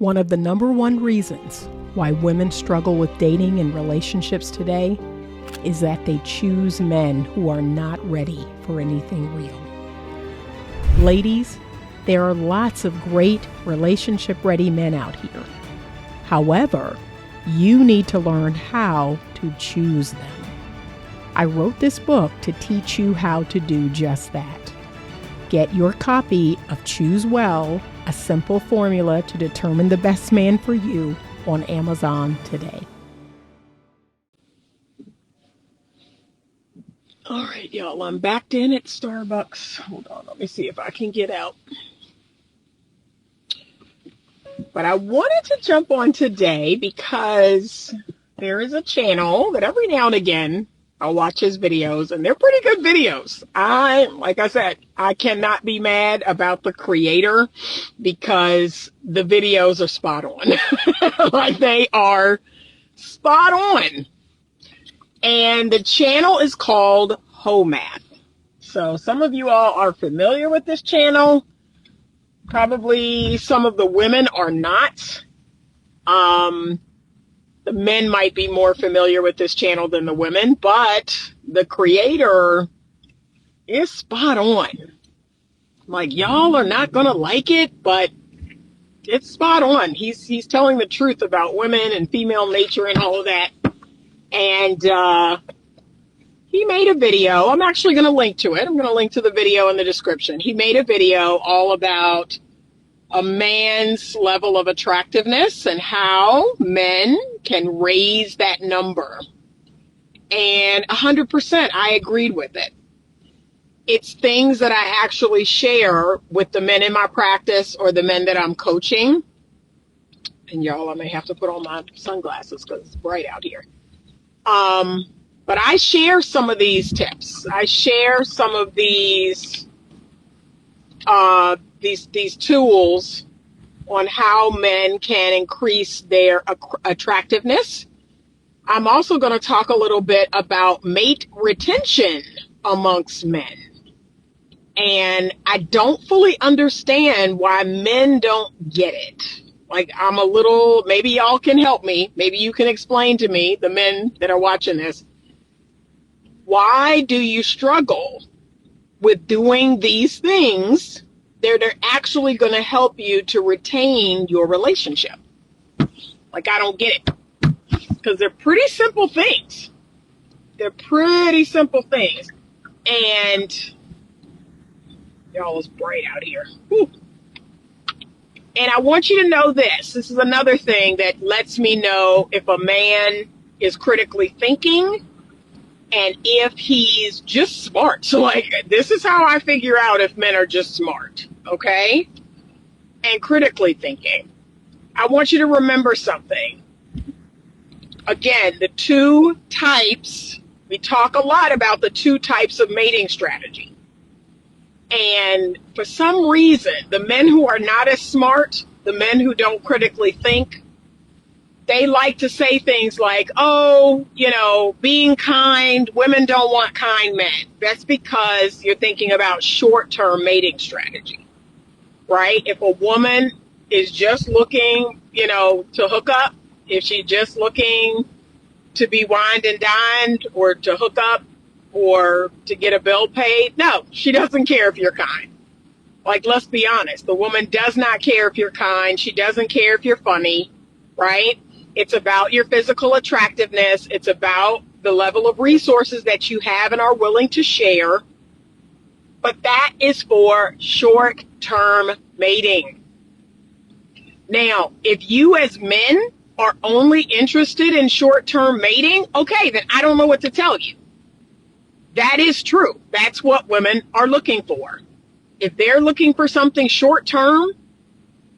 One of the number one reasons why women struggle with dating and relationships today is that they choose men who are not ready for anything real. Ladies, there are lots of great relationship-ready men out here. However, you need to learn how to choose them. I wrote this book to teach you how to do just that. Get your copy of Choose Well, a simple formula to determine the best man for you on Amazon today. All right, y'all, I'm backed in at Starbucks. Hold on, let me see if I can get out. But I wanted to jump on today because there is a channel that every now and again I'll watch his videos, and they're pretty good videos. Like I said, I cannot be mad about the creator because the videos are spot on. Like, they are spot on. And the channel is called Math. So some of you all are familiar with this channel. Probably some of the women are not. The men might be more familiar with this channel than the women, but the creator is spot on. Like, y'all are not gonna like it, but it's spot on. He's telling the truth about women and female nature and all of that. And he made a video. I'm actually going to link to it. I'm going to link to the video in the description. He made a video all about a man's level of attractiveness and how men can raise that number. And 100%, I agreed with it. It's things that I actually share with the men in my practice or the men that I'm coaching. And y'all, I may have to put on my sunglasses because it's bright out here. But I share some of these tips. I share some of these tools on how men can increase their attractiveness. I'm also going to talk a little bit about mate retention amongst men. And I don't fully understand why men don't get it. Like, maybe y'all can help me. Maybe you can explain to me, the men that are watching this. Why do you struggle with doing these things that are actually going to help you to retain your relationship? Like, I don't get it. Because they're pretty simple things. They're pretty simple things. And y'all, it's bright out here. Whew. And I want you to know this. This is another thing that lets me know if a man is critically thinking and if he's just smart. So, like, this is how I figure out if men are just smart, okay? And critically thinking. I want you to remember something. Again, the two types, we talk a lot about the two types of mating strategy. And for some reason, the men who are not as smart, the men who don't critically think, they like to say things like, oh, being kind, women don't want kind men. That's because you're thinking about short-term mating strategy, right? If a woman is just looking, to hook up, if she's just looking to be wined and dined or to hook up or to get a bill paid, no, she doesn't care if you're kind. Like, let's be honest. The woman does not care if you're kind. She doesn't care if you're funny, right? It's about your physical attractiveness. It's about the level of resources that you have and are willing to share. But that is for short-term mating. Now, if you as men are only interested in short-term mating, okay, then I don't know what to tell you. That is true. That's what women are looking for. If they're looking for something short-term,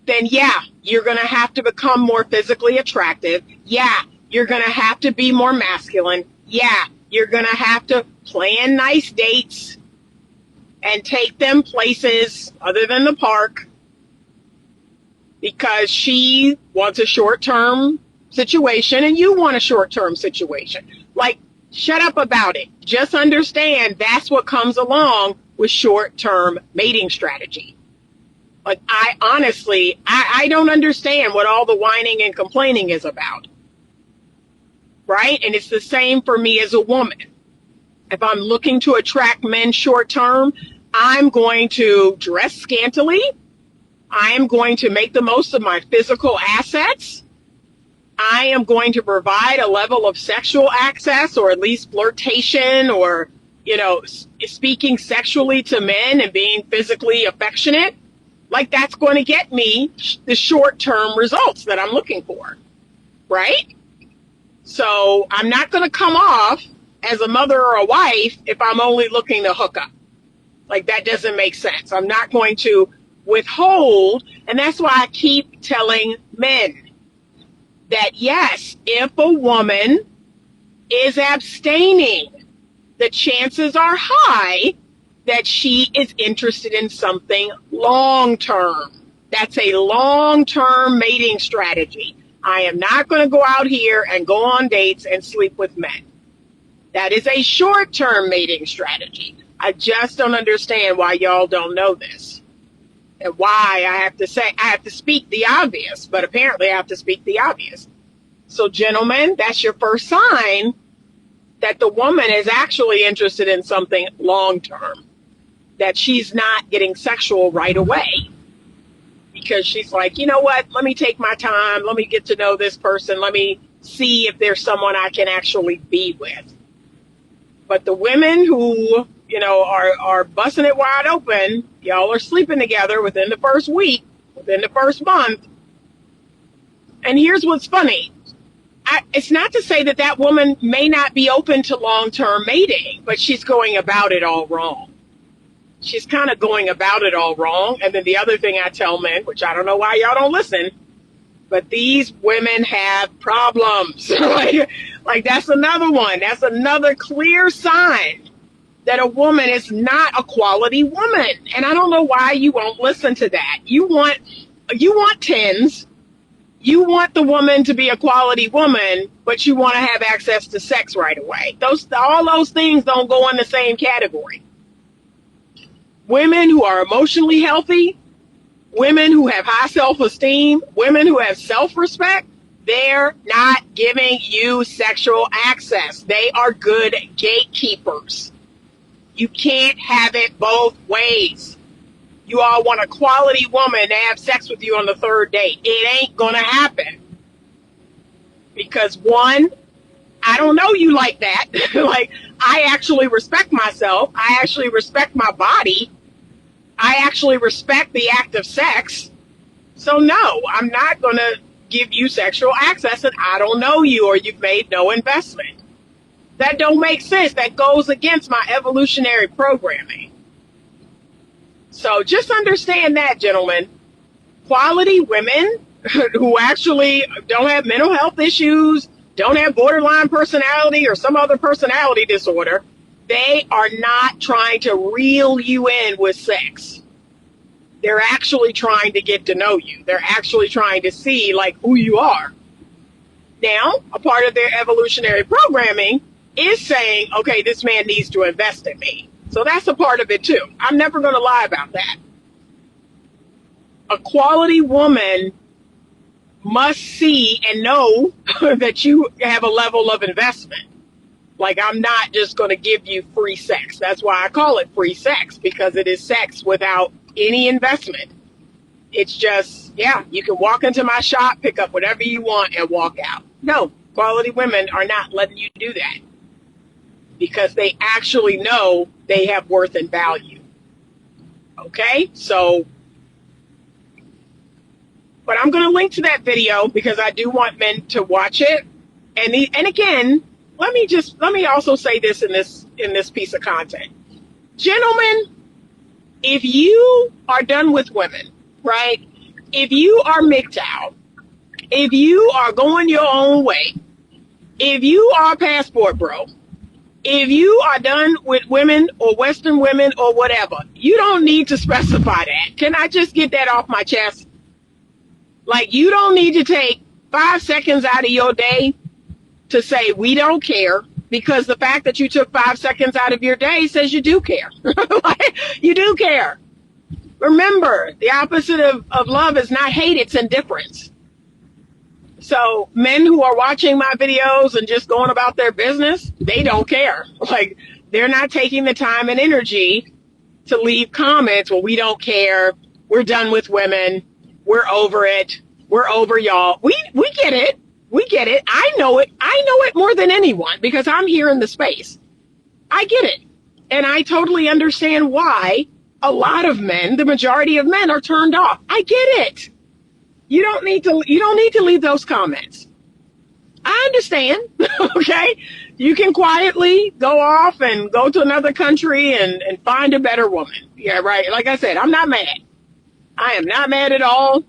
then yeah, you're going to have to become more physically attractive. Yeah, you're going to have to be more masculine. Yeah, you're going to have to plan nice dates and take them places other than the park because she wants a short-term situation and you want a short-term situation. Like, shut up about it. Just understand that's what comes along with short-term mating strategy. Like, I honestly, I don't understand what all the whining and complaining is about, right? And it's the same for me as a woman. If I'm looking to attract men short term, I'm going to dress scantily. I am going to make the most of my physical assets. I am going to provide a level of sexual access, or at least flirtation, or, speaking sexually to men and being physically affectionate. Like, that's going to get me the short-term results that I'm looking for, right? So I'm not going to come off as a mother or a wife if I'm only looking to hook up. Like, that doesn't make sense. I'm not going to withhold. And that's why I keep telling men that, yes, if a woman is abstaining, the chances are high that she is interested in something long-term. That's a long-term mating strategy. I am not going to go out here and go on dates and sleep with men. That is a short-term mating strategy. I just don't understand why y'all don't know this. And why I have to speak the obvious, but apparently I have to speak the obvious. So, gentlemen, that's your first sign that the woman is actually interested in something long-term, that she's not getting sexual right away. Because she's like, you know what, let me take my time, let me get to know this person, let me see if there's someone I can actually be with. But the women who, are busting it wide open, y'all are sleeping together within the first week, within the first month. And here's what's funny. It's not to say that woman may not be open to long-term mating, but she's going about it all wrong. She's kind of going about it all wrong. And then the other thing I tell men, which I don't know why y'all don't listen, but these women have problems. like that's another one. That's another clear sign that a woman is not a quality woman. And I don't know why you won't listen to that. You want tens. You want the woman to be a quality woman, but you want to have access to sex right away. All those things don't go in the same category. Women who are emotionally healthy, women who have high self-esteem, women who have self-respect, they're not giving you sexual access. They are good gatekeepers. You can't have it both ways. You all want a quality woman to have sex with you on the third date. It ain't gonna happen. Because one, I don't know you like that. Like, I actually respect myself. I actually respect my body. I actually respect the act of sex. So no, I'm not gonna give you sexual access and I don't know you or you've made no investment. That don't make sense. That goes against my evolutionary programming. So just understand that, gentlemen. Quality women who actually don't have mental health issues, don't have borderline personality or some other personality disorder, they are not trying to reel you in with sex. They're actually trying to get to know you. They're actually trying to see like who you are. Now, a part of their evolutionary programming is saying, okay, this man needs to invest in me. So that's a part of it too. I'm never going to lie about that. A quality woman must see and know that you have a level of investment. Like, I'm not just going to give you free sex. That's why I call it free sex, because it is sex without any investment. It's just, yeah, you can walk into my shop, pick up whatever you want and walk out. No, quality women are not letting you do that because they actually know they have worth and value. Okay, so, but I'm going to link to that video because I do want men to watch it. And again, let me also say this in this piece of content. Gentlemen, if you are done with women, right? If you are MGTOW, if you are going your own way, if you are passport bro, if you are done with women or Western women or whatever, you don't need to specify that. Can I just get that off my chest? Like, you don't need to take 5 seconds out of your day to say we don't care, because the fact that you took 5 seconds out of your day says you do care. Like, you do care. Remember, the opposite of love is not hate, it's indifference. So men who are watching my videos and just going about their business, they don't care. Like, they're not taking the time and energy to leave comments. Well, we don't care. We're done with women. We're over it. We're over y'all. We get it. We get it. I know it. I know it more than anyone because I'm here in the space. I get it. And I totally understand why a lot of men, the majority of men, are turned off. I get it. You don't need to leave those comments. I understand. Okay. You can quietly go off and go to another country and find a better woman. Yeah, right. Like I said, I'm not mad. I am not mad at all.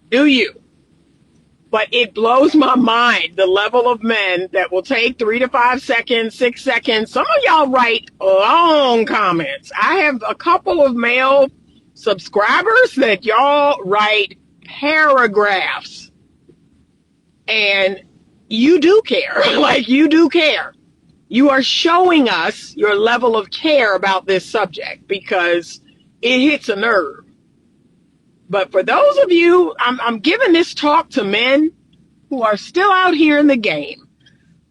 Do you? But it blows my mind, the level of men that will take 3 to 5 seconds, 6 seconds. Some of y'all write long comments. I have a couple of male subscribers that y'all write paragraphs. And you do care. Like, you do care. You are showing us your level of care about this subject because it hits a nerve. But for those of you, I'm giving this talk to men who are still out here in the game.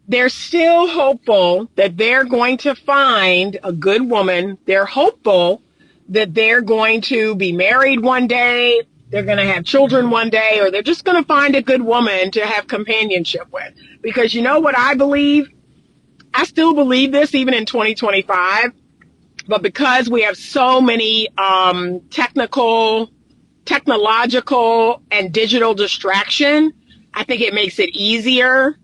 They're still hopeful that they're going to find a good woman. They're hopeful that they're going to be married one day. They're going to have children one day, or they're just going to find a good woman to have companionship with. Because you know what I believe? I still believe this even in 2025. But because we have so many technological and digital distraction, I think it makes it easier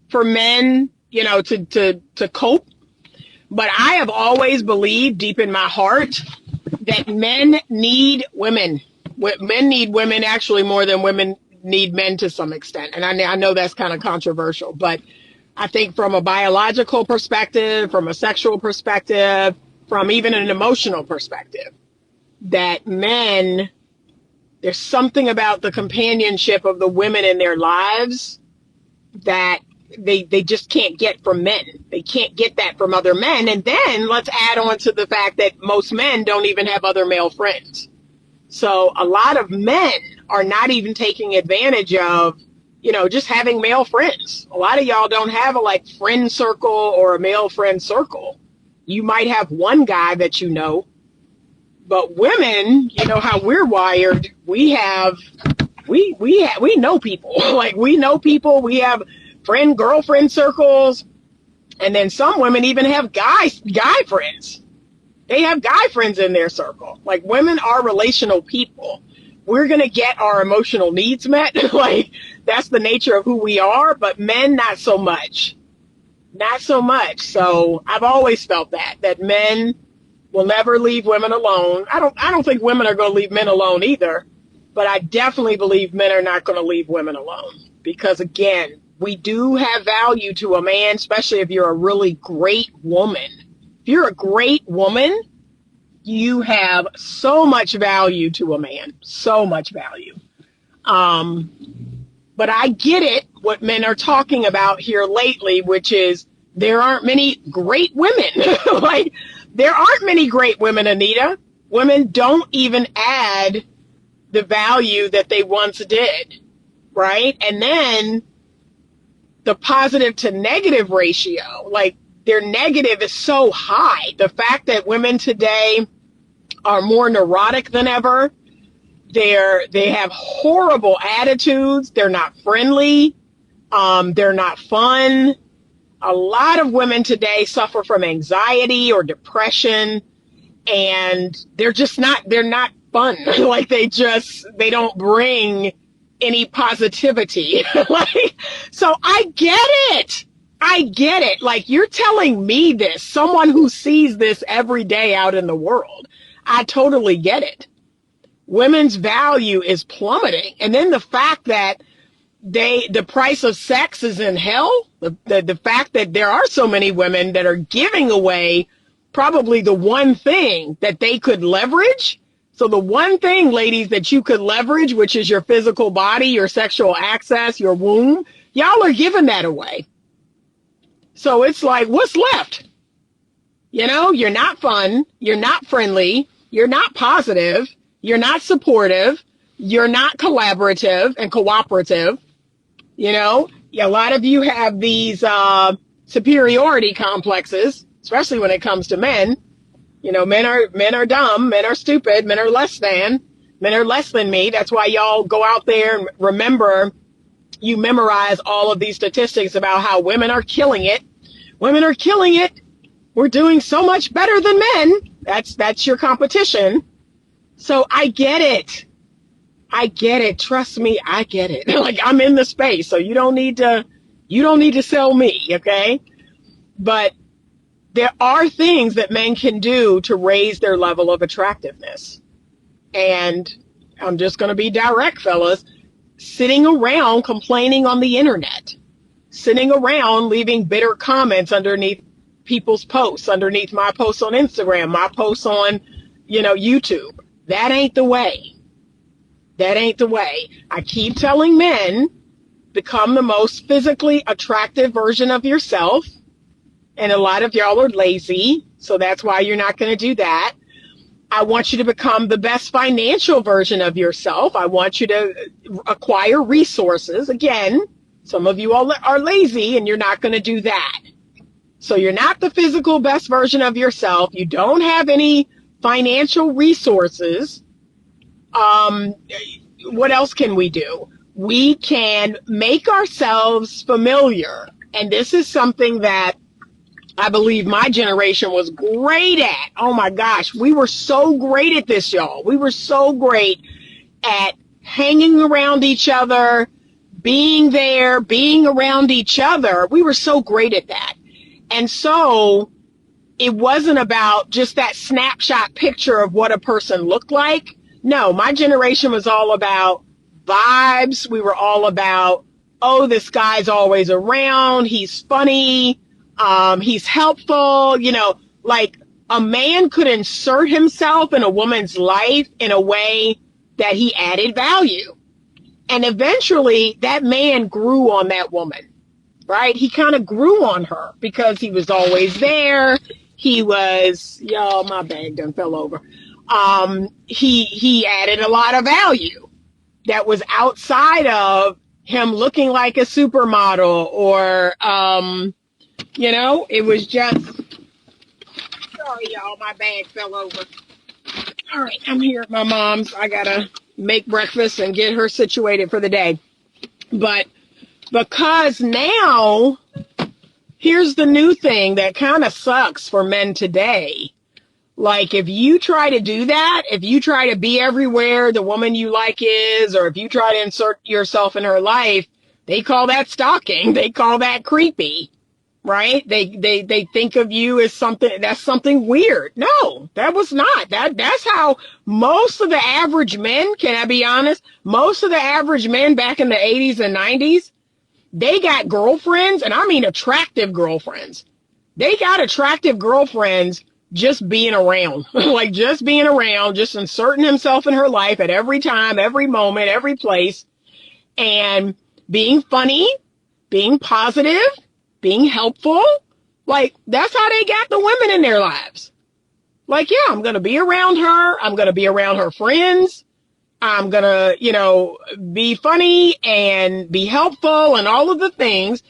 for men, to cope. But I have always believed deep in my heart that men need women. Men need women actually more than women need men to some extent. And I know that's kind of controversial, but I think from a biological perspective, from a sexual perspective, from even an emotional perspective, that men, there's something about the companionship of the women in their lives that they just can't get from men. They can't get that from other men. And then let's add on to the fact that most men don't even have other male friends. So a lot of men are not even taking advantage of, just having male friends. A lot of y'all don't have a friend circle or a male friend circle. You might have one guy that you know, but women, how we're wired, we know people. We know people. We have girlfriend circles. And then some women even have guy friends. They have guy friends in their circle. Women are relational people. We're going to get our emotional needs met. That's the nature of who we are, but men, not so much. Not so much. So I've always felt that men will never leave women alone. I don't think women are going to leave men alone either, but I definitely believe men are not going to leave women alone because, again, we do have value to a man, especially if you're a really great woman. If you're a great woman, you have so much value to a man, so much value. But I get it, what men are talking about here lately, which is there aren't many great women. There aren't many great women, Anita. Women don't even add the value that they once did, right? And then the positive to negative ratio, their negative is so high. The fact that women today are more neurotic than ever. They have horrible attitudes. They're not friendly. They're not fun. A lot of women today suffer from anxiety or depression, and they're not fun. They don't bring any positivity. So I get it. You're telling me this, someone who sees this every day out in the world. I totally get it. Women's value is plummeting. And then the fact that the price of sex is in hell, the fact that there are so many women that are giving away probably the one thing that they could leverage. So the one thing, ladies, that you could leverage, which is your physical body, your sexual access, your womb, y'all are giving that away. So it's what's left? You're not fun. You're not friendly. You're not positive. You're not supportive. You're not collaborative and cooperative. You know, a lot of you have these superiority complexes, especially when it comes to men. You know, men are dumb, men are stupid, men are less than me. That's why y'all go out there and remember, you memorize all of these statistics about how women are killing it. Women are killing it. We're doing so much better than men. That's your competition. So I get it. I get it. Trust me, I get it. Like, I'm in the space, so you don't need to sell me, okay? But there are things that men can do to raise their level of attractiveness. And I'm just going to be direct, fellas. Sitting around complaining on the internet, sitting around leaving bitter comments underneath people's posts, underneath my posts on Instagram, my posts on, YouTube. That ain't the way. That ain't the way. I keep telling men, become the most physically attractive version of yourself. And a lot of y'all are lazy, so that's why you're not going to do that. I want you to become the best financial version of yourself. I want you to acquire resources. Again, some of you all are lazy and you're not going to do that. So you're not the physical best version of yourself. You don't have any financial resources. What else can we do? We can make ourselves familiar. And this is something that I believe my generation was great at. Oh my gosh, we were so great at this, y'all. We were so great at hanging around each other, being there, being around each other. We were so great at that. And so it wasn't about just that snapshot picture of what a person looked like. No, my generation was all about vibes. We were all about, oh, this guy's always around. He's funny. He's helpful. Like a man could insert himself in a woman's life in a way that he added value. And eventually that man grew on that woman, right? He kind of grew on her because he was always there. He was, my bag done fell over. He added a lot of value that was outside of him looking like a supermodel or, it was just, sorry, y'all, my bag fell over. All right, I'm here at my mom's. I gotta make breakfast and get her situated for the day. But because now, here's the new thing that kind of sucks for men today. Like, if you try to do that, if you try to be everywhere the woman you like is, or if you try to insert yourself in her life, they call that stalking. They call that creepy, right? They think of you as something weird. No, that was not. That's how most of the average men, can I be honest? Most of the average men back in the 80s and 90s, they got girlfriends, and I mean attractive girlfriends. They got attractive girlfriends just being around, like just being around, just inserting himself in her life at every time, every moment, every place, and being funny, being positive, being helpful. Like, that's how they got the women in their lives. Like, yeah, I'm going to be around her. I'm going to be around her friends. I'm going to, be funny and be helpful and all of the things.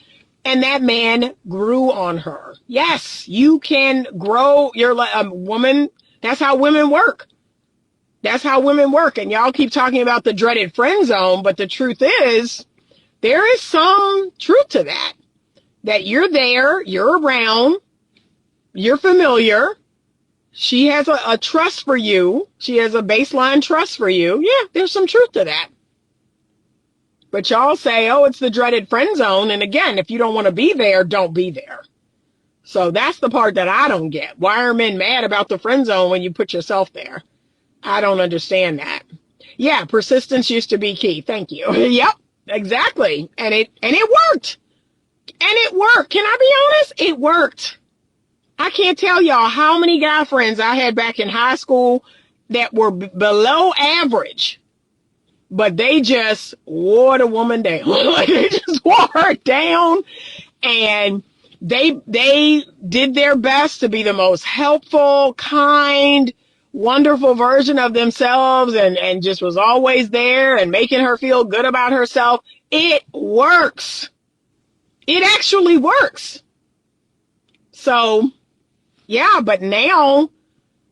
And that man grew on her. Yes, you can grow your woman. That's how women work. That's how women work. And y'all keep talking about the dreaded friend zone. But the truth is, there is some truth to that. That you're there, you're around, you're familiar. She has a trust for you. She has a baseline trust for you. Yeah, there's some truth to that. But y'all say, oh, it's the dreaded friend zone. And again, if you don't want to be there, don't be there. So that's the part that I don't get. Why are men mad about the friend zone when you put yourself there? I don't understand that. Yeah, persistence used to be key. Thank you. Yep, exactly. And it worked. And it worked. Can I be honest? It worked. I can't tell y'all how many guy friends I had back in high school that were below average. But they just wore the woman down. They just wore her down. And they did their best to be the most helpful, kind, wonderful version of themselves and just was always there and making her feel good about herself. It works. It actually works. So, yeah, but now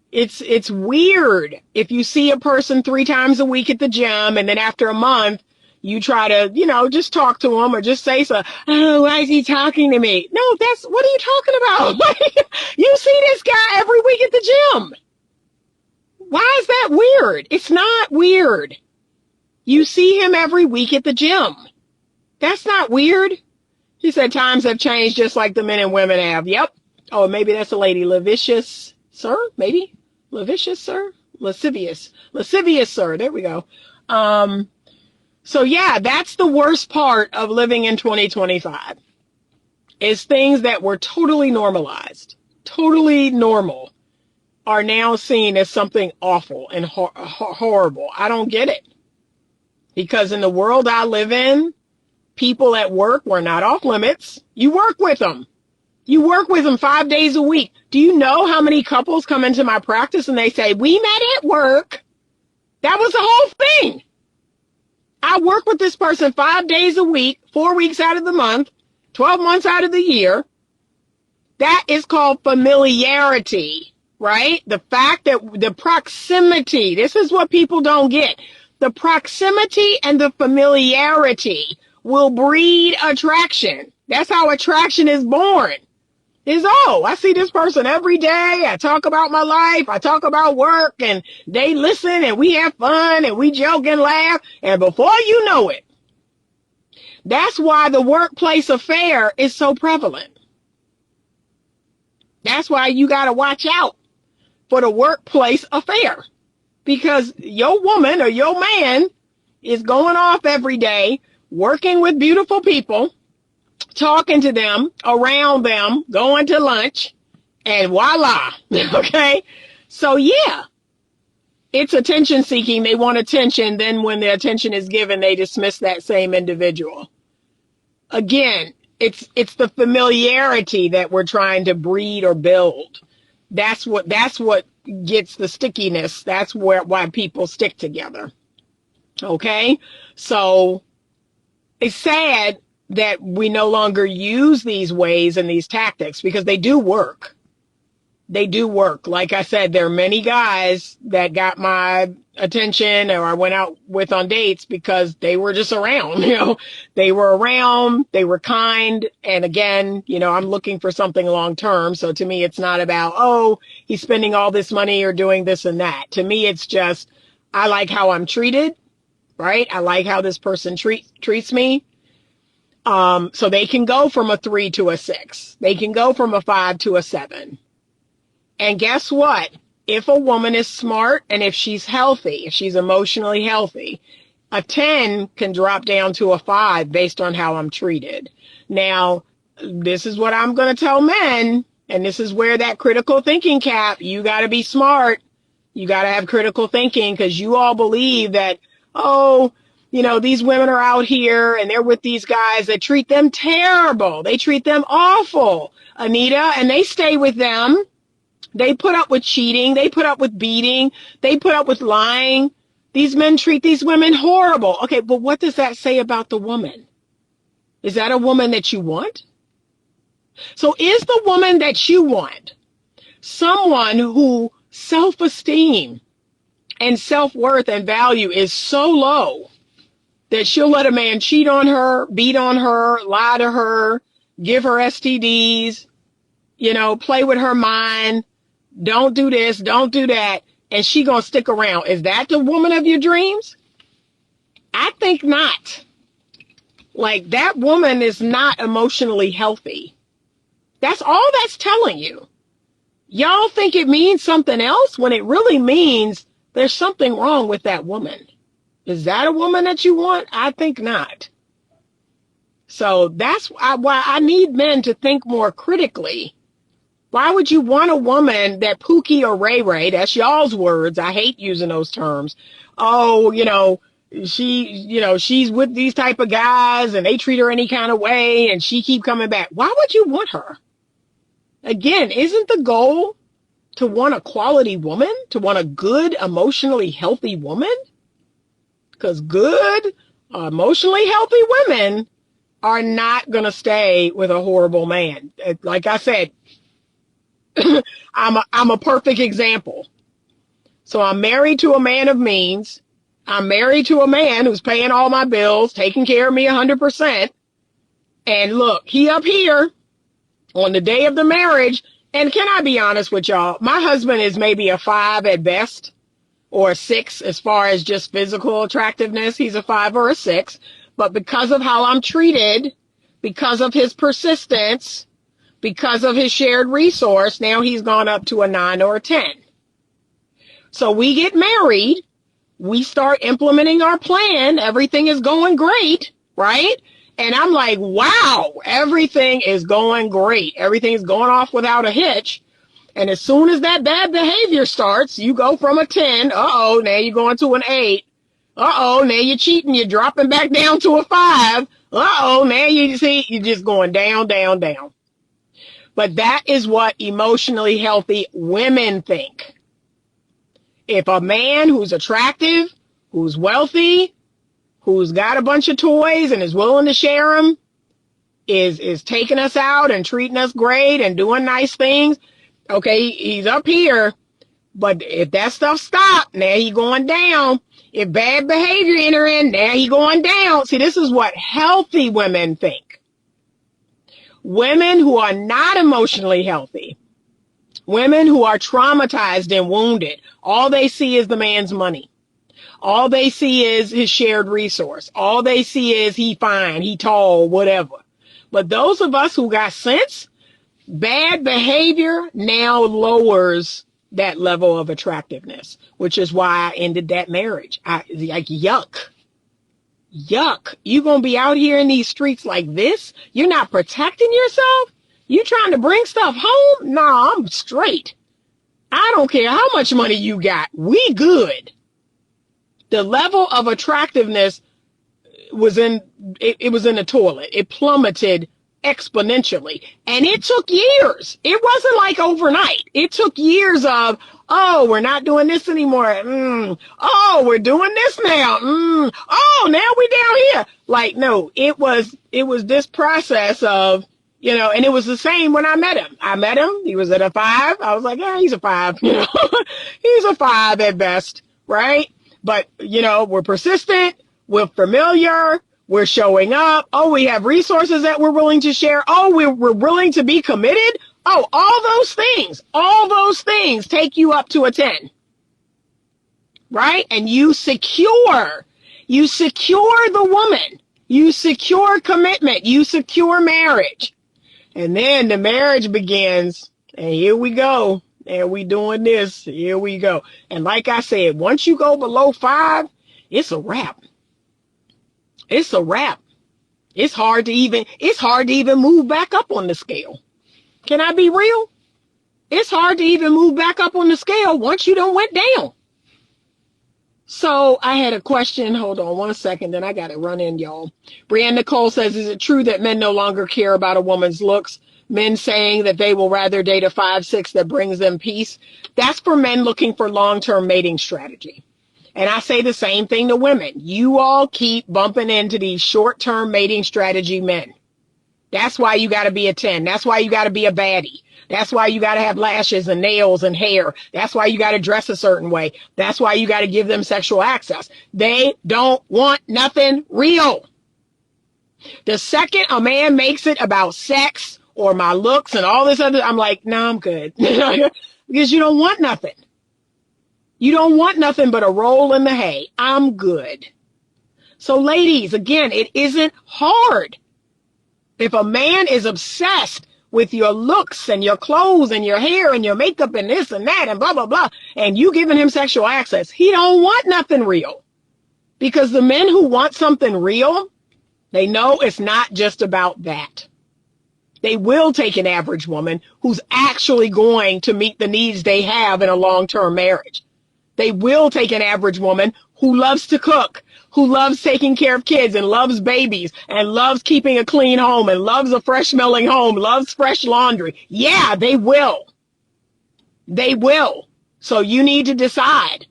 it's weird if you see a person 3 times a week at the gym and then after a month you try to, just talk to them or just say so, oh, why is he talking to me? No, what are you talking about? You see this guy every week at the gym. Why is that weird? It's not weird. You see him every week at the gym. That's not weird. He said times have changed just like the men and women have. Yep. Oh, maybe that's a lady. Lascivious, sir? Maybe? Lascivious, sir? Lascivious. Lascivious, sir. There we go. So yeah, that's the worst part of living in 2025 is things that were totally normalized, totally normal, are now seen as something awful and horrible. I don't get it. Because in the world I live in, people at work were not off limits. You work with them. You work with them 5 days a week. Do you know how many couples come into my practice and they say, we met at work? That was the whole thing. I work with this person 5 days a week, 4 weeks out of the month, 12 months out of the year. That is called familiarity, right? The fact that the proximity, this is what people don't get. The proximity and the familiarity will breed attraction. That's how attraction is born. Is, oh, I see this person every day. I talk about my life. I talk about work and they listen and we have fun and we joke and laugh. And before you know it, that's why the workplace affair is so prevalent. That's why you got to watch out for the workplace affair, because your woman or your man is going off every day, working with beautiful people, talking to them, around them, going to lunch, and voila. Okay. So yeah, it's attention seeking. They want attention. Then when the attention is given, they dismiss that same individual. Again, it's the familiarity that we're trying to breed or build. That's what gets the stickiness. That's why people stick together. Okay. So it's sad that we no longer use these ways and these tactics because they do work. They do work. Like I said, there are many guys that got my attention or I went out with on dates because they were just around, they were around, they were kind. And again, I'm looking for something long term. So to me, it's not about, oh, he's spending all this money or doing this and that. To me, it's just, I like how I'm treated, right? I like how this person treats me. So they can go from a 3 to a 6. They can go from a 5 to a 7. And guess what? If a woman is smart and if she's healthy, if she's emotionally healthy, a 10 can drop down to a 5 based on how I'm treated. Now, this is what I'm going to tell men, and this is where that critical thinking cap, you got to be smart. You got to have critical thinking because you all believe that, oh, these women are out here and they're with these guys that treat them terrible. They treat them awful, Anita, and they stay with them. They put up with cheating. They put up with beating. They put up with lying. These men treat these women horrible. Okay, but what does that say about the woman? Is that a woman that you want? So is the woman that you want someone who self-esteem and self-worth and value is so low that she'll let a man cheat on her, beat on her, lie to her, give her STDs, play with her mind, don't do this, don't do that, and she gonna stick around? Is that the woman of your dreams? I think not. Like, that woman is not emotionally healthy. That's all that's telling you. Y'all think it means something else when it really means there's something wrong with that woman. Is that a woman that you want? I think not. So that's why I need men to think more critically. Why would you want a woman that Pookie or Ray Ray, that's y'all's words, I hate using those terms. Oh, she's with these type of guys and they treat her any kind of way and she keep coming back. Why would you want her? Again, isn't the goal to want a quality woman, to want a good, emotionally healthy woman. Because good, emotionally healthy women are not going to stay with a horrible man. Like I said, I'm a perfect example. So I'm married to a man of means. I'm married to a man who's paying all my bills, taking care of me 100%. And look, he up here on the day of the marriage. And can I be honest with y'all? My husband is maybe a 5 at best, or a 6 as far as just physical attractiveness. He's a 5 or a 6. But because of how I'm treated, because of his persistence, because of his shared resource, now he's gone up to a 9 or a 10. So we get married. We start implementing our plan. Everything is going great, right? And I'm like, wow, everything is going great. Everything is going off without a hitch. And as soon as that bad behavior starts, you go from a 10. Uh-oh, now you're going to an 8. Uh-oh, now you're cheating. You're dropping back down to a 5. Uh-oh, now you see, you're just going down, down, down. But that is what emotionally healthy women think. If a man who's attractive, who's wealthy, who's got a bunch of toys and is willing to share them, is taking us out and treating us great and doing nice things, okay, he's up here. But if that stuff stopped, now he going down. If bad behavior enter in, now he going down. See, this is what healthy women think. Women who are not emotionally healthy, women who are traumatized and wounded, all they see is the man's money. All they see is his shared resource. All they see is he fine, he tall, whatever. But those of us who got sense, bad behavior now lowers that level of attractiveness, which is why I ended that marriage. Like, yuck. Yuck. You gonna be out here in these streets like this? You're not protecting yourself? You trying to bring stuff home? Nah, I'm straight. I don't care how much money you got. We good. The level of attractiveness was in the toilet. It plummeted exponentially. And it took years. It wasn't like overnight. It took years of, oh, we're not doing this anymore. Oh, we're doing this now. Oh, now we down here. Like, no, it was this process of, and it was the same when I met him. He was at a 5. I was like, yeah, he's a 5, he's a 5 at best, right? But, we're persistent, we're familiar, we're showing up. Oh, we have resources that we're willing to share. Oh, we're willing to be committed. Oh, all those things take you up to a 10, right? And you secure the woman, you secure commitment, you secure marriage. And then the marriage begins, and here we go. And we doing this. Here we go. And like I said, once you go below 5, it's a wrap. It's a wrap. It's hard to even move back up on the scale. Can I be real? It's hard to even move back up on the scale once you done went down. So I had a question. Hold on one second. Then I got to run in, y'all. Brianne Nicole says, is it true that men no longer care about a woman's looks? Men saying that they will rather date a 5'6" that brings them peace. That's for men looking for long-term mating strategy. And I say the same thing to women. You all keep bumping into these short-term mating strategy men. That's why you got to be a 10. That's why you got to be a baddie. That's why you got to have lashes and nails and hair. That's why you got to dress a certain way. That's why you got to give them sexual access. They don't want nothing real. The second a man makes it about sex or my looks and all this other, I'm like, nah, I'm good. Because you don't want nothing. You don't want nothing but a roll in the hay. I'm good. So ladies, again, it isn't hard. If a man is obsessed with your looks and your clothes and your hair and your makeup and this and that and blah, blah, blah, and you giving him sexual access, he don't want nothing real. Because the men who want something real, they know it's not just about that. They will take an average woman who's actually going to meet the needs they have in a long-term marriage. They will take an average woman who loves to cook, who loves taking care of kids and loves babies and loves keeping a clean home and loves a fresh smelling home, loves fresh laundry. Yeah, they will. They will. So you need to decide.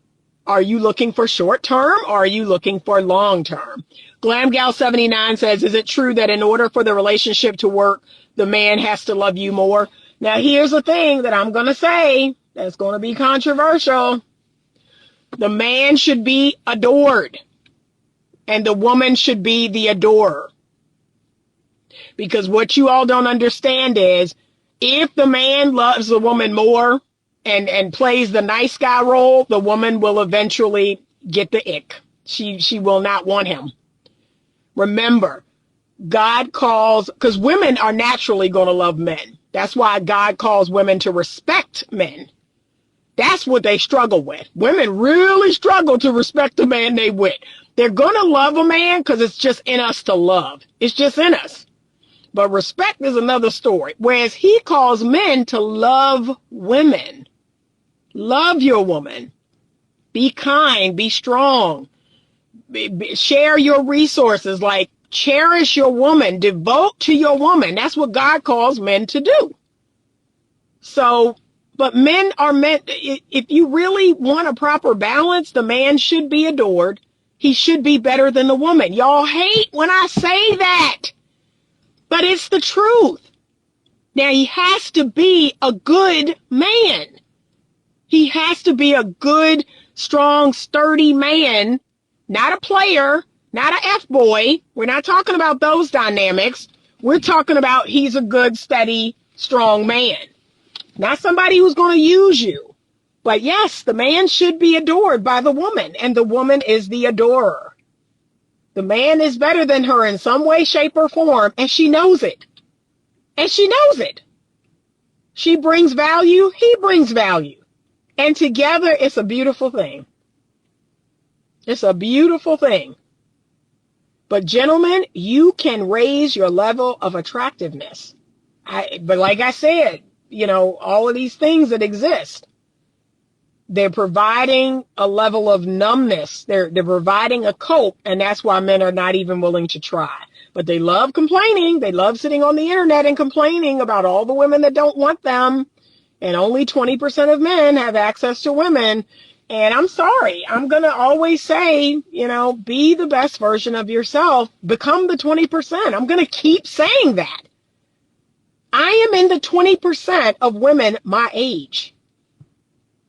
Are you looking for short term or are you looking for long term? GlamGal79 says, is it true that in order for the relationship to work, the man has to love you more? Now, here's the thing that I'm going to say that's going to be controversial. The man should be adored and the woman should be the adorer. Because what you all don't understand is if the man loves the woman more and plays the nice guy role, the woman will eventually get the ick. She will not want him. Remember, God calls, because women are naturally going to love men. That's why God calls women to respect men. That's what they struggle with. Women really struggle to respect the man they with. They're going to love a man because it's just in us to love. It's just in us. But respect is another story. Whereas he calls men to love women. Love your woman. Be kind. Be strong. Share your resources. Like, cherish your woman. Devote to your woman. That's what God calls men to do. So, but men are meant, if you really want a proper balance, the man should be adored. He should be better than the woman. Y'all hate when I say that. But it's the truth. Now, he has to be a good man. He has to be a good, strong, sturdy man, not a player, not a F-boy. We're not talking about those dynamics. We're talking about he's a good, steady, strong man. Not somebody who's going to use you. But yes, the man should be adored by the woman, and the woman is the adorer. The man is better than her in some way, shape, or form, and she knows it. And she knows it. She brings value, he brings value. And together, it's a beautiful thing. It's a beautiful thing. But gentlemen, you can raise your level of attractiveness. But like I said, all of these things that exist, they're providing a level of numbness. They're providing a cope, and that's why men are not even willing to try. But they love complaining. They love sitting on the internet and complaining about all the women that don't want them. And only 20% of men have access to women. And I'm sorry. I'm going to always say, be the best version of yourself. Become the 20%. I'm going to keep saying that. I am in the 20% of women my age.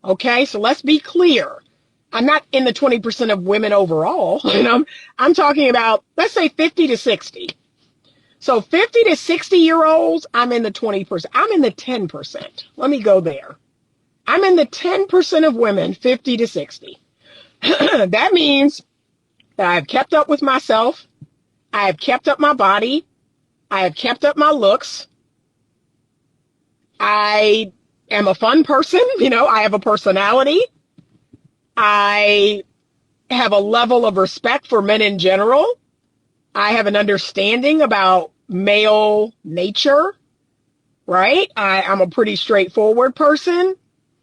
Okay, so let's be clear. I'm not in the 20% of women overall. I'm talking about, let's say 50 to 60. So 50 to 60 year olds, I'm in the 20%. I'm in the 10%. Let me go there. I'm in the 10% of women, 50 to 60. That means that I've kept up with myself. I have kept up my body. I have kept up my looks. I am a fun person. I have a personality. I have a level of respect for men in general. I have an understanding about male nature, right? I'm a pretty straightforward person.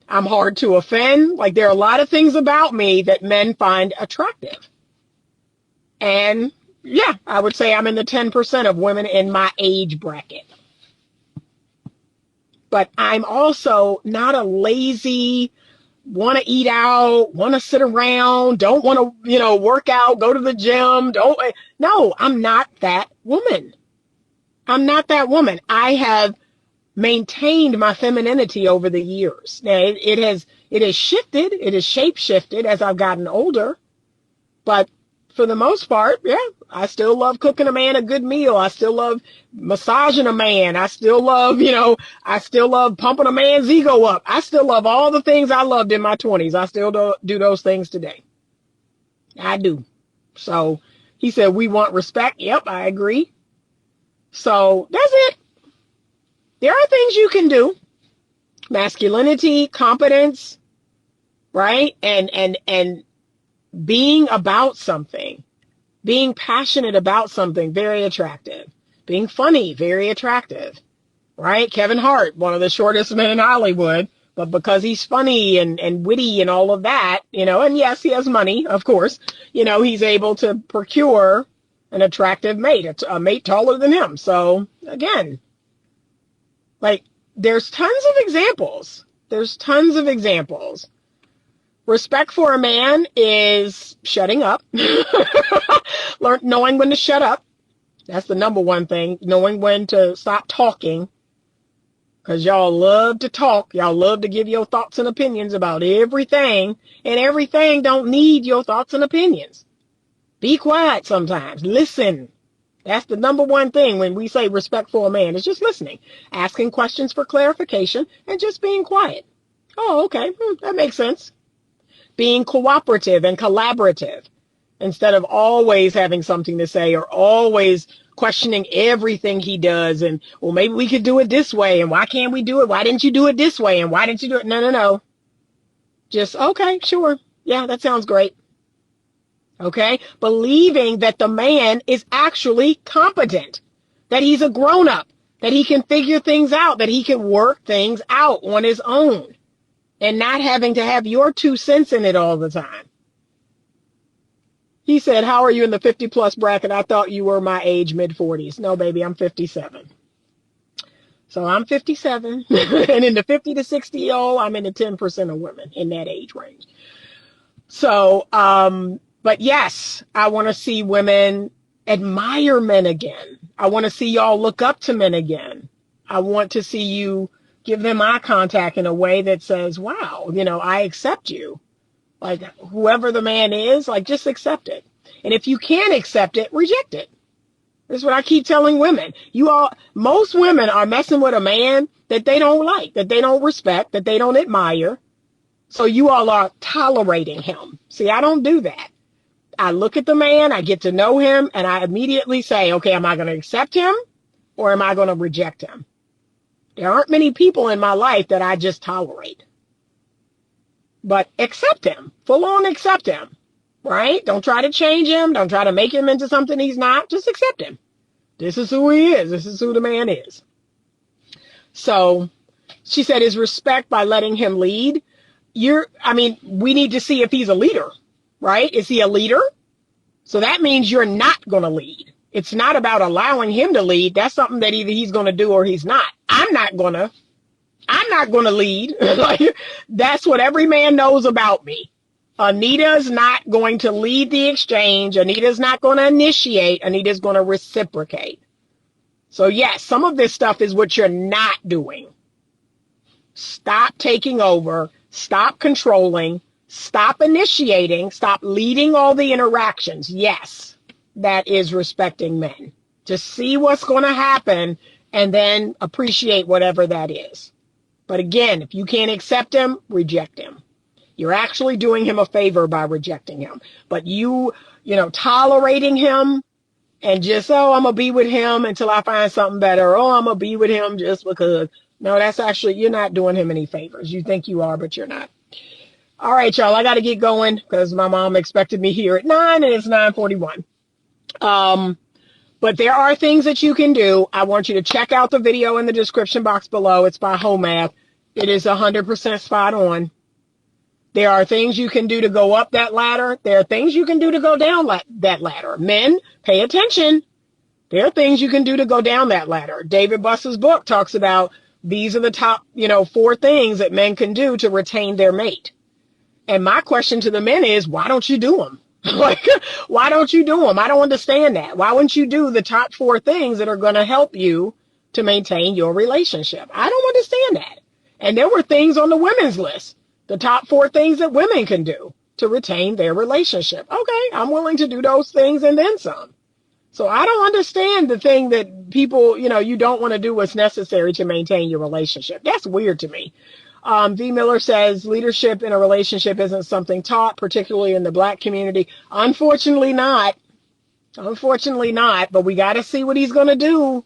I'm hard to offend. Like, there are a lot of things about me that men find attractive. And yeah, I would say I'm in the 10% of women in my age bracket. But I'm also not a lazy, want to eat out, want to sit around, don't want to, work out, go to the gym. No, I'm not that woman. I'm not that woman. I have maintained my femininity over the years. Now, it has shifted. It has shape shifted as I've gotten older. But for the most part, yeah, I still love cooking a man a good meal. I still love massaging a man. I still love, pumping a man's ego up. I still love all the things I loved in my 20s. I still do those things today. I do. So he said, we want respect. Yep, I agree. So that's it. There are things you can do. Masculinity, competence, right? And being about something, being passionate about something, very attractive. Being funny, very attractive, right? Kevin Hart, one of the shortest men in Hollywood, but because he's funny and witty and all of that, and yes, he has money, of course, he's able to procure an attractive mate, a mate taller than him. So again, like, there's tons of examples. There's tons of examples. Respect for a man is shutting up. Knowing when to shut up. That's the number one thing. Knowing when to stop talking. Because y'all love to talk. Y'all love to give your thoughts and opinions about everything. And everything don't need your thoughts and opinions. Be quiet sometimes. Listen. That's the number one thing when we say respect for a man. It's just listening. Asking questions for clarification and just being quiet. Oh, okay. That makes sense. Being cooperative and collaborative instead of always having something to say or always questioning everything he does. And, well, maybe we could do it this way. And why can't we do it? Why didn't you do it this way? And why didn't you do it? No. Just, okay, sure. Yeah, that sounds great. Okay. Believing that the man is actually competent, that he's a grown up, that he can figure things out, that he can work things out on his own and not having to have your 2 cents in it all the time. He said, how are you in the 50 plus bracket? I thought you were my age, mid 40s. No, baby, I'm 57. So I'm 57 and in the 50 to 60 year old, I'm in the 10% of women in that age range. So, but yes, I want to see women admire men again. I want to see y'all look up to men again. I want to see you give them eye contact in a way that says, wow, I accept you. Like whoever the man is, like just accept it. And if you can't accept it, reject it. That's what I keep telling women. Most women are messing with a man that they don't like, that they don't respect, that they don't admire. So you all are tolerating him. See, I don't do that. I look at the man, I get to know him, and I immediately say, okay, am I going to accept him or am I going to reject him? There aren't many people in my life that I just tolerate. But accept him. Full on accept him. Right? Don't try to change him. Don't try to make him into something he's not. Just accept him. This is who he is. This is who the man is. So she said his respect by letting him lead. We need to see if he's a leader, right? Is he a leader? So that means you're not going to lead. It's not about allowing him to lead. That's something that either he's going to do or he's not. I'm not going to lead. That's what every man knows about me. Anita's not going to lead the exchange. Anita's not going to initiate. Anita's going to reciprocate. So yes, some of this stuff is what you're not doing. Stop taking over. Stop controlling. Stop initiating. Stop leading all the interactions. Yes, that is respecting men. Just see what's going to happen and then appreciate whatever that is. But again, if you can't accept him, reject him. You're actually doing him a favor by rejecting him. But tolerating him and just, I'm going to be with him until I find something better. Oh, I'm going to be with him just because. No, that's actually, you're not doing him any favors. You think you are, but you're not. All right, y'all, I got to get going because my mom expected me here at 9 and it's 9:41. But there are things that you can do. I want you to check out the video in the description box below. It's by Home Math. It is 100% spot on. There are things you can do to go up that ladder. There are things you can do to go down that ladder. Men, pay attention. There are things you can do to go down that ladder. David Buss's book talks about these are the top, 4 things that men can do to retain their mate. And my question to the men is, why don't you do them? Why don't you do them? I don't understand that. Why wouldn't you do the top 4 things that are going to help you to maintain your relationship? I don't understand that. And there were things on the women's list. The top 4 things that women can do to retain their relationship. Okay, I'm willing to do those things and then some. So I don't understand the thing that people, you don't want to do what's necessary to maintain your relationship. That's weird to me. V. Miller says leadership in a relationship isn't something taught, particularly in the Black community. Unfortunately not. But we got to see what he's going to do.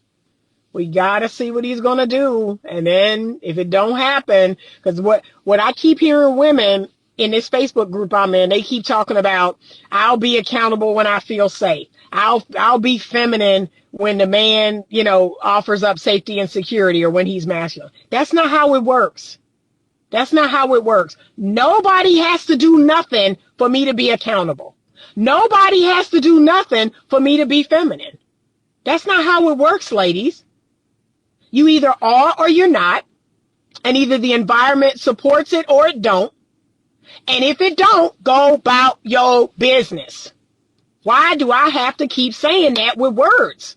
We got to see what he's going to do. And then if it don't happen, because what I keep hearing women in this Facebook group I'm in, they keep talking about, I'll be accountable when I feel safe. I'll be feminine when the man, offers up safety and security or when he's masculine. That's not how it works. That's not how it works. Nobody has to do nothing for me to be accountable. Nobody has to do nothing for me to be feminine. That's not how it works, ladies. You either are or you're not. And either the environment supports it or it don't. And if it don't, go about your business. Why do I have to keep saying that with words?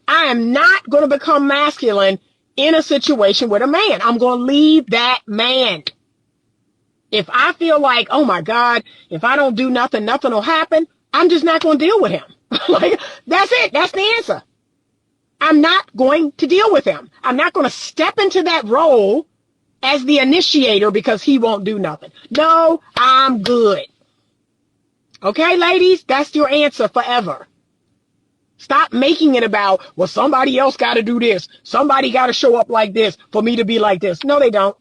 I am not going to become masculine in a situation with a man. I'm going to leave that man. If I feel like, oh my God, if I don't do nothing, nothing will happen, I'm just not going to deal with him. Like, that's it. That's the answer. I'm not going to deal with him. I'm not going to step into that role as the initiator because he won't do nothing. No, I'm good. Okay, ladies, that's your answer forever. Stop making it about, well, somebody else got to do this. Somebody got to show up like this for me to be like this. No, they don't.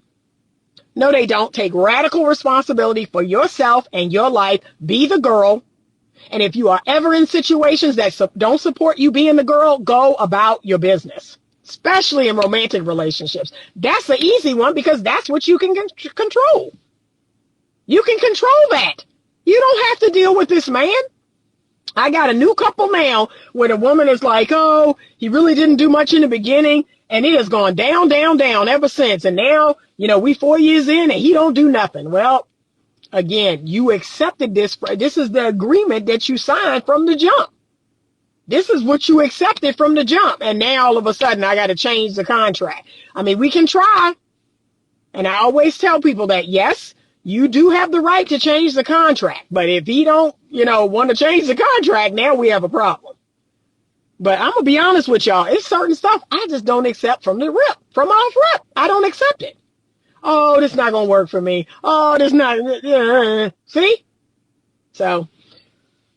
No, they don't. Take radical responsibility for yourself and your life. Be the girl. And if you are ever in situations that don't support you being the girl, go about your business, especially in romantic relationships. That's the easy one because that's what you can control. You can control that. You don't have to deal with this man. I got a new couple now where the woman is like, oh, he really didn't do much in the beginning. And it has gone down, down, down ever since. And now, we 4 years in and he don't do nothing. Well, again, you accepted this. This is the agreement that you signed from the jump. This is what you accepted from the jump. And now all of a sudden I got to change the contract. I mean, we can try. And I always tell people that, yes, you do have the right to change the contract. But if he don't, want to change the contract, now we have a problem. But I'm going to be honest with y'all. It's certain stuff I just don't accept from the rip, from off rip. I don't accept it. Oh, this is not going to work for me. Oh, this not. See? So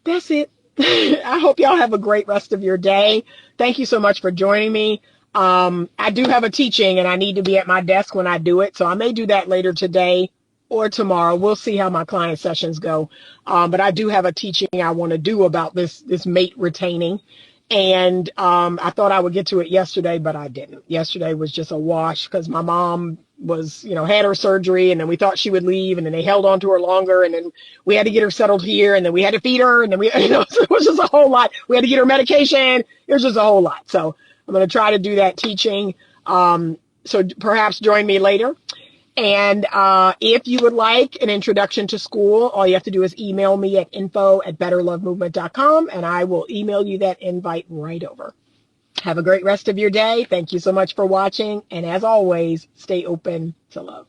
that's it. I hope y'all have a great rest of your day. Thank you so much for joining me. I do have a teaching and I need to be at my desk when I do it. So I may do that later today or tomorrow. We'll see how my client sessions go. But I do have a teaching I want to do about this mate retaining. And I thought I would get to it yesterday, but I didn't. Yesterday was just a wash because my mom was, had her surgery and then we thought she would leave and then they held on to her longer and then we had to get her settled here and then we had to feed her and then we, it was just a whole lot. We had to get her medication. It was just a whole lot. So I'm going to try to do that teaching. So perhaps join me later. And if you would like an introduction to Skool, all you have to do is email me at info@betterlovemovement.com and I will email you that invite right over. Have a great rest of your day. Thank you so much for watching. And as always, stay open to love.